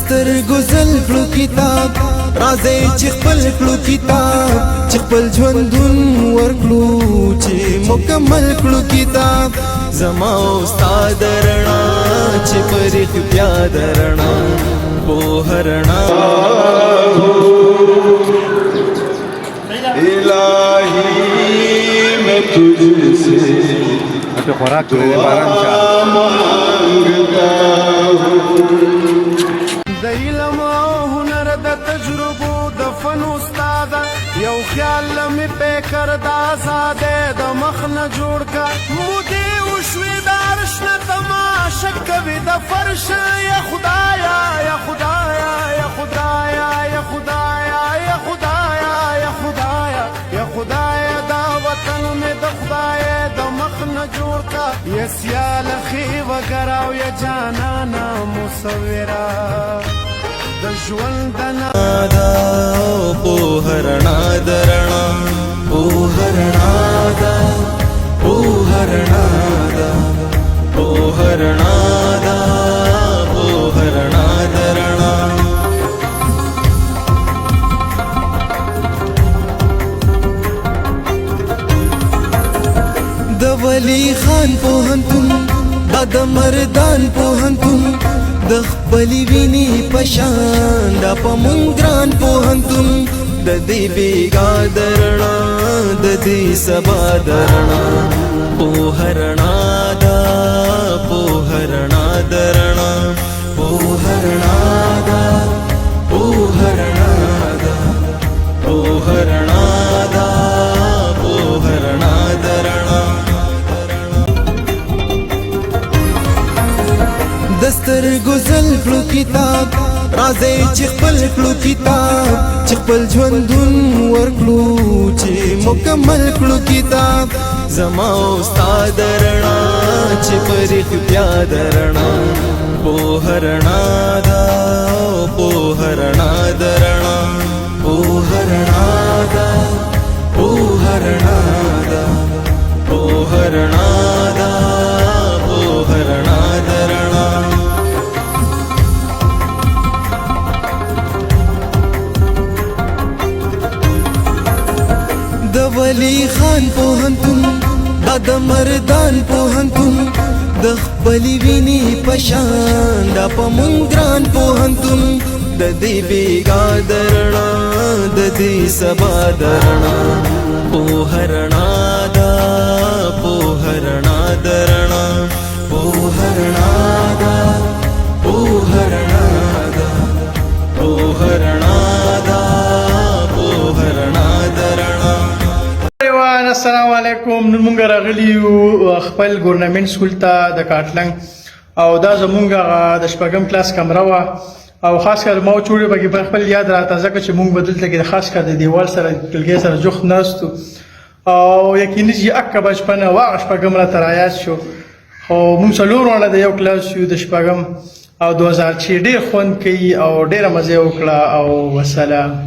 دستر گزل کلو کتاب رازی چی خپل کلو کتاب چی خپل ژوندون ورکلو چی مکمل کلو کتاب زما استاد رڼا چی پریخ بیا درنا پوهه رڼا الہی میں تجھ سے مانگتا ہوں د علم او هنر د تجربو د فن استاد یو خیال می پیکر د آزاده د مخ نه جوړ کا مودې وشوي د عرش نه تماشا کوي د فرش یا خدایا یا خدایا یا خدایا یا خدایا یا خدایا یا خدایا یا خدایا دا وطن می د خدای د مخ نه جوړ کا یا سیال خي وګراو یا جانانا مصورا د ژوند نه دا پوهه رڼا درنا پوهه رڼا دا پوهه رڼا دا پوهه رڼا دا پوهه رڼا درنا د ولی خان پوهنتون دا د مردان پوهنتون د خپلې وینې په شان دا په مونږ ګران پوهنتون د دې بېګا د رڼا د دې سبا د رڼا پوهه رڼا ده پوهه رڼا د رڼا پوهه رڼا ده پوهه رڼا ده پوهه رڼا ده پوهه رڼا د رڼا دستر گزل کلو کتاب رازی چی خپل کلو کتاب چی خپل ژوندون ورکلو چی مکمل کلو کتاب زما استاد رڼا چی پریخ بیا درنا پوهه رڼا دا پوهه رڼا د رڼا پوهه رڼا دا پوهه رڼا دا پوهه رڼا دا پوهه رڼا د رڼا د ولی خان پوهنتون دا د مردان پوهنتون د خپلې وینې په شان دا په مونږ ګران پوهنتون د دې بېګا د رڼا د دې سبا د رڼا پوهه رڼا ده پوهه رڼا د رڼا پوهه رڼا ده پوهه رڼا ده پوهه رڼا ده پوهه رڼا د رڼا. السلام علیکم. نن مونږ راغلي یو خپل ګورنمنت سکول ته د کاټلنګ او دا زمونږ د شپږم کلاس کمره وه او خاص کر ما چوړې پکې په خپل یاد راته ځکه چې مونږ به دلته کې خاص کر د دیوال سره ټولګي سره جوخت ناستو او یقیني چې اکه بچپن او هغه شپږم راته رایاد شو خو مونږ څلور واړه د یو کلاس یو د شپږم او 2006 ډېر خوند کوي او ډېره مزه وکړه او وسلام.